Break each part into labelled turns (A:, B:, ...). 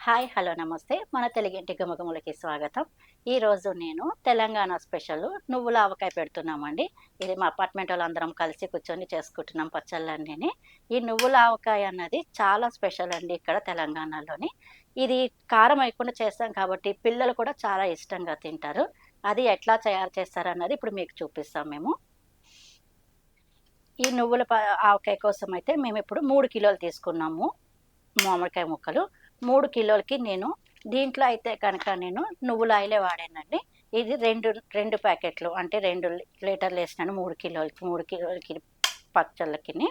A: Hi hello నమస్తే మన తెలుగింటి గుమగుమలకి స్వాగతం. ఈరోజు నేను తెలంగాణ స్పెషల్ నువ్వుల ఆవకాయ పెడుతున్నామండి. ఇది మా అపార్ట్మెంట్ వాళ్ళందరం కలిసి కూర్చొని చేసుకుంటున్నాం పచ్చళ్ళన్నీని. ఈ నువ్వుల ఆవకాయ అన్నది చాలా స్పెషల్ అండి ఇక్కడ తెలంగాణలోని. ఇది కారం వేయకుండా చేస్తాం కాబట్టి పిల్లలు కూడా చాలా ఇష్టంగా తింటారు. అది ఎట్లా తయారు చేస్తారన్నది ఇప్పుడు మీకు చూపిస్తాం మేము. ఈ నువ్వుల ఆవకాయ కోసం అయితే మేము ఇప్పుడు 3 కిలోలు తీసుకున్నాము మామిడికాయ ముక్కలు. 3 కిలోలకి నేను దీంట్లో అయితే కనుక నేను నువ్వుల ఆయిలే వాడానండి. ఇది 2 ప్యాకెట్లు అంటే 2 లీటర్లు వేసినాను 3 కిలోలకి పచ్చళ్ళకిని.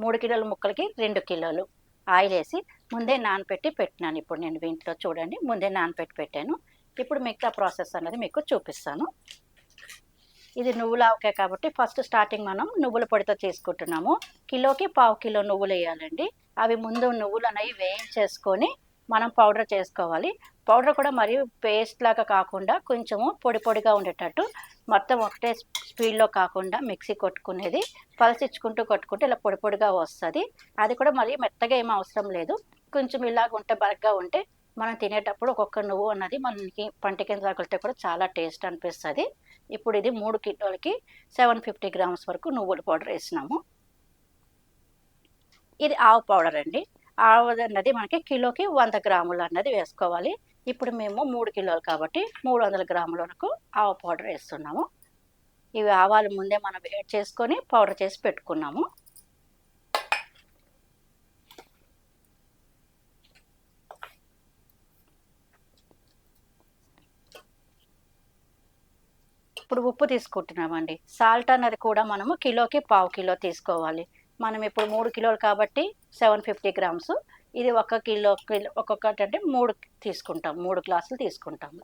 A: 3 కిలోల ముక్కలకి 2 కిలోలు ఆయిల్ వేసి ముందే నానపెట్టి పెట్టినాను. ఇప్పుడు నేను దీంట్లో చూడండి ముందే నానపెట్టి పెట్టాను. ఇప్పుడు మిగతా ప్రాసెస్ అన్నది మీకు చూపిస్తాను. ఇది నువ్వుల ఆవకాయ కాబట్టి ఫస్ట్ స్టార్టింగ్ మనం నువ్వుల పొడితో చేసుకుంటున్నాము. కిలోకి పావు కిలో నువ్వులు వేయాలండి. అవి ముందు నువ్వులు అనేవి వేయించేసుకొని మనం పౌడర్ చేసుకోవాలి. పౌడర్ కూడా మరియు పేస్ట్ లాగా కాకుండా కొంచెము పొడి పొడిగా ఉండేటట్టు మొత్తం ఒకటే స్పీడ్లో కాకుండా మిక్సీ కొట్టుకునేది పలసిచ్చుకుంటూ కొట్టుకుంటే ఇలా పొడి పొడిగా వస్తుంది. అది కూడా మరీ మెత్తగా ఏం అవసరం లేదు. కొంచెం ఇలాగ ఉంటే బరగ్గా ఉంటే మనం తినేటప్పుడు ఒక్కొక్క నువ్వు అన్నది మనకి పంట కింద తగిలితే కూడా చాలా టేస్ట్ అనిపిస్తుంది. ఇప్పుడు ఇది 3 కిలోలకి 750 గ్రామ్స్ వరకు నువ్వుల పౌడర్ వేసినాము. ఇది ఆవు పౌడర్ అండి. ఆవు అన్నది మనకి కిలోకి 100 గ్రాములు అన్నది వేసుకోవాలి. ఇప్పుడు మేము 3 కిలోలు కాబట్టి 300 గ్రాముల వరకు ఆవు పౌడర్ వేస్తున్నాము. ఇవి ఆవాలు ముందే మనం వేడి చేసుకొని పౌడర్ చేసి పెట్టుకున్నాము. ఇప్పుడు ఉప్పు తీసుకుంటున్నామండి. సాల్ట్ అన్నది కూడా మనము కిలోకి పావు కిలో తీసుకోవాలి. మనం ఇప్పుడు 3 కిలోలు కాబట్టి 750 గ్రామ్స్. ఇది 1 కిలో ఒక్కొక్కటి అంటే 3 తీసుకుంటాం. 3 గ్లాసులు తీసుకుంటాము.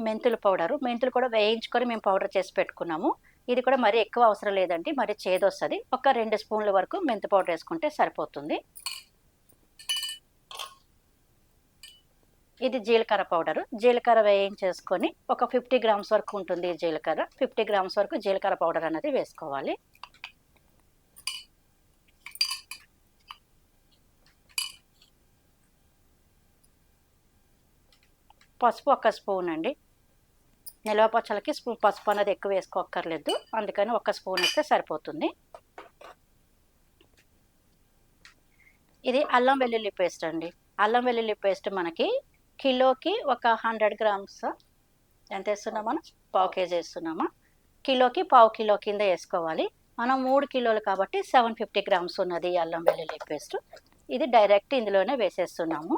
A: మెంతుల పౌడరు. మెంతులు కూడా వేయించుకొని మేము పౌడర్ చేసి పెట్టుకున్నాము. ఇది కూడా మరీ ఎక్కువ అవసరం లేదండి. మరి చేదొస్తది. ఒక 2 స్పూన్ల వరకు మెంతి పౌడర్ వేసుకుంటే సరిపోతుంది. ఇది జీలకర్ర పౌడరు. జీలకర్ర వేయించేసుకొని ఒక 50 గ్రామ్స్ వరకు ఉంటుంది జీలకర్ర. 50 గ్రామ్స్ వరకు జీలకర్ర పౌడర్ అనేది వేసుకోవాలి. పసుపు 1 స్పూన్ అండి. నిలవ పచ్చళ్ళకి పసుపు అనేది ఎక్కువ వేసుకోక్కర్లేదు. అందుకని 1 స్పూన్ వేస్తే సరిపోతుంది. ఇది అల్లం వెల్లుల్లి పేస్ట్ అండి. అల్లం వెల్లుల్లి పేస్ట్ మనకి కిలోకి ఒక 100 గ్రామ్స్ ఎంత వేస్తున్నాం మనం? పావు కేజీ వేస్తున్నామా? కిలోకి పావు కిలో కింద వేసుకోవాలి. మనం 3 కిలోలు కాబట్టి 750 గ్రామ్స్ ఉన్నది అల్లం వెల్లుల్లి పేస్ట్. ఇది డైరెక్ట్ ఇందులోనే వేసేస్తున్నాము.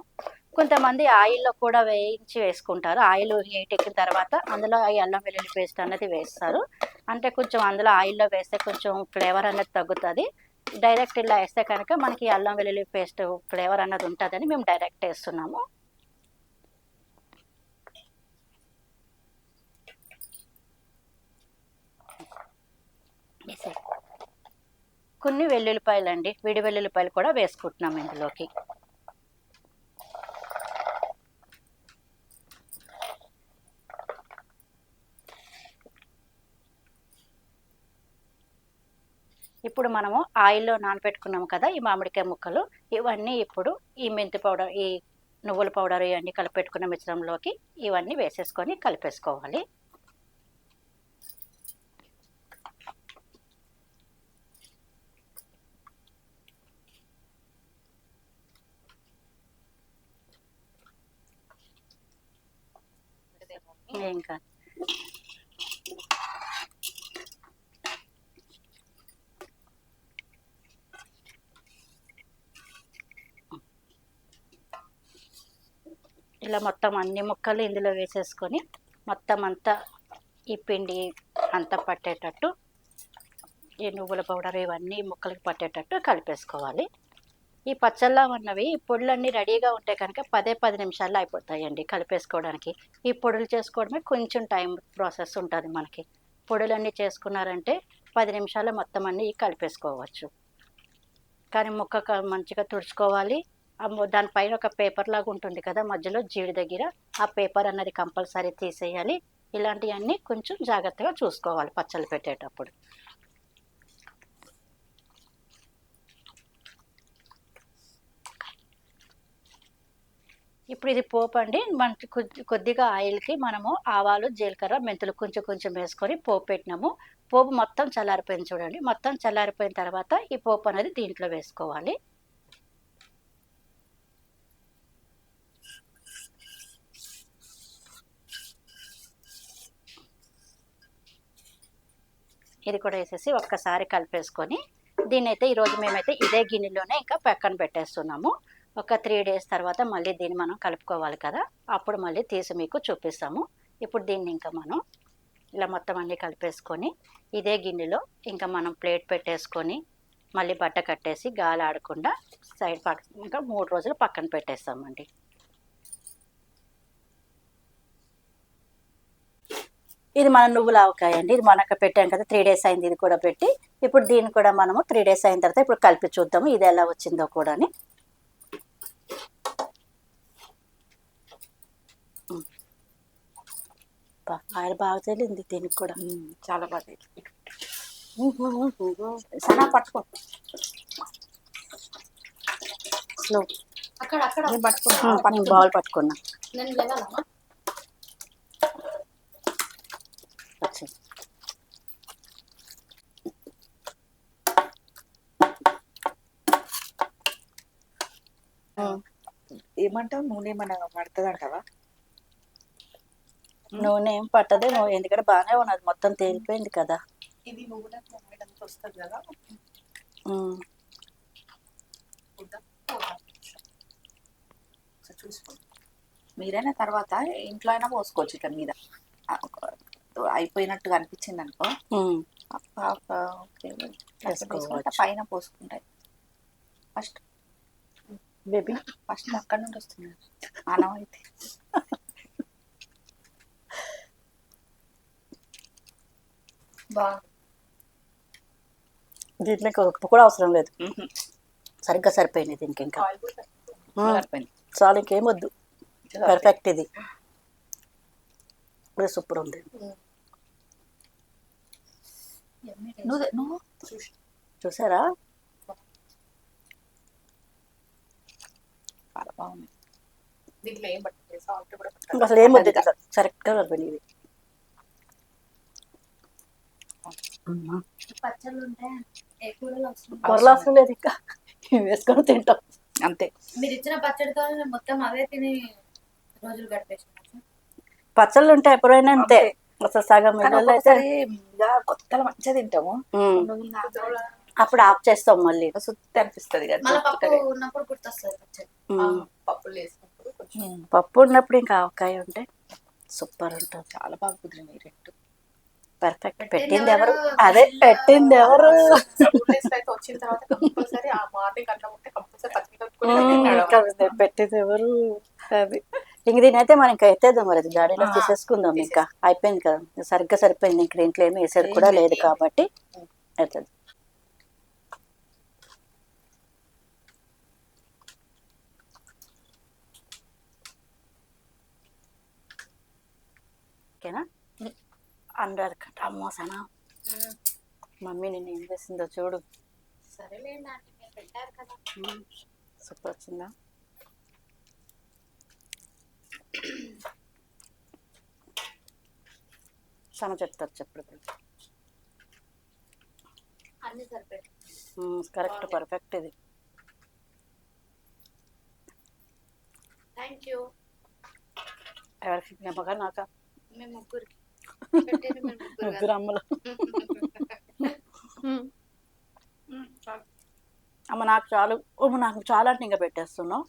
A: కొంతమంది ఆయిల్లో కూడా వేయించి వేసుకుంటారు. ఆయిల్ హీట్ ఎక్కిన తర్వాత అందులో ఈ అల్లం వెల్లుల్లి పేస్ట్ అన్నది వేస్తారు. అంటే కొంచెం అందులో ఆయిల్లో వేస్తే కొంచెం ఫ్లేవర్ అనేది తగ్గుతుంది. డైరెక్ట్ ఇలా వేస్తే కనుక మనకి అల్లం వెల్లుల్లి పేస్ట్ ఫ్లేవర్ అన్నది ఉంటుందని మేము డైరెక్ట్ వేస్తున్నాము. కొన్ని వెల్లుల్లిపాయలు అండి. విడి వెల్లుల్లిపాయలు కూడా వేసుకుంటున్నాము ఇందులోకి. ఇప్పుడు మనము ఆయిల్లో నానబెట్టుకున్నాము కదా ఈ మామిడికాయ ముక్కలు. ఇవన్నీ ఇప్పుడు ఈ మెంతి పౌడర్, ఈ నువ్వుల పౌడర్ ఇవన్నీ కలిపెట్టుకున్న మిశ్రమంలోకి ఇవన్నీ వేసేసుకొని కలిపేసుకోవాలి. ఇంకా ఇలా మొత్తం అన్ని ముక్కలు ఇందులో వేసేసుకొని మొత్తం అంతా ఈ పిండి అంతా పట్టేటట్టు ఈ నువ్వుల పౌడర్ ఇవన్నీ ముక్కలకి పట్టేటట్టు కలిపేసుకోవాలి. ఈ పచ్చళ్ళ అన్నవి పొడులన్నీ రెడీగా ఉంటే కనుక 10 నిమిషాల్లో అయిపోతాయండి కలిపేసుకోవడానికి. ఈ పొడులు చేసుకోవడమే కొంచెం టైం ప్రాసెస్ ఉంటుంది మనకి. పొడులన్నీ చేసుకున్నారంటే 10 నిమిషాల్లో మొత్తం అన్నీ కలిపేసుకోవచ్చు. కానీ ముక్క మంచిగా తుడుచుకోవాలి. దానిపైన ఒక పేపర్ లాగా ఉంటుంది కదా మధ్యలో జీడి దగ్గర, ఆ పేపర్ అన్నది కంపల్సరీ తీసేయాలి. ఇలాంటివన్నీ కొంచెం జాగ్రత్తగా చూసుకోవాలి పచ్చళ్ళు పెట్టేటప్పుడు. ఇప్పుడు ఇది పోపు అండి. మనకి కొద్దిగా ఆయిల్కి మనము ఆవాలు, జీలకర్ర, మెంతులు కొంచెం కొంచెం వేసుకొని పోపు పెట్టినాము. పోపు మొత్తం చల్లారిపోయింది చూడండి. మొత్తం చల్లారిపోయిన తర్వాత ఈ పోపు అనేది దీంట్లో వేసుకోవాలి. ఇది కూడా వేసేసి ఒక్కసారి కలిపేసుకొని దీన్నైతే ఈరోజు మేమైతే ఇదే గిన్నెలోనే ఇంకా పక్కన పెట్టేస్తున్నాము. ఒక 3 days తర్వాత మళ్ళీ దీన్ని మనం కలుపుకోవాలి కదా, అప్పుడు మళ్ళీ తీసి మీకు చూపిస్తాము. ఇప్పుడు దీన్ని ఇంకా మనం ఇలా మొత్తం అన్నీ కలిపేసుకొని ఇదే గిన్నెలో ఇంకా మనం ప్లేట్ పెట్టేసుకొని మళ్ళీ బట్ట కట్టేసి గాలి ఆడకుండా సైడ్ ఇంకా 3 రోజులు పక్కన పెట్టేస్తామండి. ఇది మన నువ్వుల ఆవకాయ అండి. ఇది మనకు పెట్టాం కదా, 3 days అయింది ఇది కూడా పెట్టి. ఇప్పుడు దీన్ని కూడా మనము 3 days అయిన తర్వాత ఇప్పుడు కలిపి చూద్దాము ఇది ఎలా వచ్చిందో కూడా. ఆయిల్ బాగా తెలియంది దీనికి కూడా, చాలా బాగా తెలియదు. సనా పట్టుకో, స్లో అక్కడ బౌల్ పట్టుకున్నా.
B: ఏమంటావు, నూనె ఏమన్నా పడుతుంది అంటావా?
A: నూనె ఏం పట్టదే, నువ్వు ఎందుకంటే బాగానే ఉన్నది, మొత్తం తేలిపోయింది కదా.
B: ఇది నువ్వులకు వస్తుంది కదా. చూసుకోండి మీరైనా, తర్వాత ఇంట్లో అయినా పోసుకోవచ్చు ఇట్లా మీద. అయిపోయినట్టుగా అనిపించింది అనుకో పైన పోసుకుంటాయి. ఫస్ట్
A: బేబీ
B: ఫస్ట్ అక్కడ నుండి వస్తుంది ఆనం అయితే.
A: దీంట్లో ఉప్పు కూడా అవసరం లేదు, సరిగ్గా సరిపోయింది దీనికి. ఇంకా చాలు, ఇంకేం వద్దు, పర్ఫెక్ట్. ఇది సూపర్ ఉంది.
B: నువ్వు
A: చూసారా,
B: దీంట్లో ఏం పట్టలేదు,
A: అసలు ఏం వద్దు, కరెక్ట్గా కలిపింది ఇది. కూరలు అవసరం లేదు, ఇంకా వేసుకొని తింటాం అంతే.
C: మీరు ఇచ్చిన పచ్చడితో మొత్తం అవే తిని రోజులు గడిపేసిన
A: పచ్చళ్ళు ఉంటాయి ఎప్పుడైనా అంతే. అసలు సగం అయితే
B: కొత్తలు మంచిగా తింటాము,
A: అప్పుడు ఆఫ్ చేస్తాం మళ్ళీ,
B: సుత్తి అనిపిస్తుంది కదా.
C: ఉన్నప్పుడు గుర్తొస్తుంది పచ్చడి.
B: పప్పులు వేసినప్పుడు
A: పప్పు ఉన్నప్పుడు ఇంకా ఆవకాయ ఉంటే సూపర్ ఉంటుంది.
B: చాలా బాగా కుదిరింది ఈ రెండు.
A: పర్ఫెక్ట్. పెట్టింది ఎవరు? అదే పెట్టింది ఎవరు?
B: వచ్చిన తర్వాత కంపల్సరీ ఆ మార్నింగ్ అన్నం ఉంటే కంపల్సరీ
A: పెట్టింది ఎవరు? అది ఇంక దీని అయితే మనం ఇంకా ఎత్తేద్దాం, మరి గాడిలో తీసేసుకుందాం. ఇంకా అయిపోయింది కదా, సరిగ్గా సరిపోయింది. ఇంక దీంట్లో ఏమి వేసేది కూడా లేదు కాబట్టి ఎత్తేద్దాం. ఓకేనా? అందరు అమ్మో సనా, మమ్మీ నేను ఏం చేసిందో చూడు.
C: సరేలేండి ఆంటీ, మీరు పెట్టారు కదా.
A: సూపర్ వచ్చిందా? సన చెప్తారు, చెప్పు.
C: అన్ని సరిపోయి
A: కరెక్ట్, పర్ఫెక్ట్. ఇది
C: థ్యాంక్ యూ.
A: ఎవరికి? అమ్మగా నాకా?
C: మేము ముగ్గురికి.
A: ముగ్గురు అమ్మలు. అమ్మ నాకు చాలు, నాకు చాలా అంటే ఇంకా పెట్టేస్తున్నావు.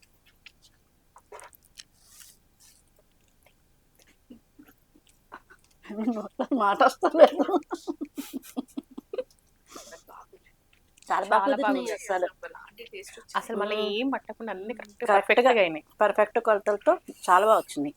A: మాట వస్తలేదు. చాలా బాగా
B: అసలు మళ్ళీ ఏం పట్టకుండా అన్ని
A: పర్ఫెక్ట్ కొలతలతో చాలా బాగా వచ్చింది.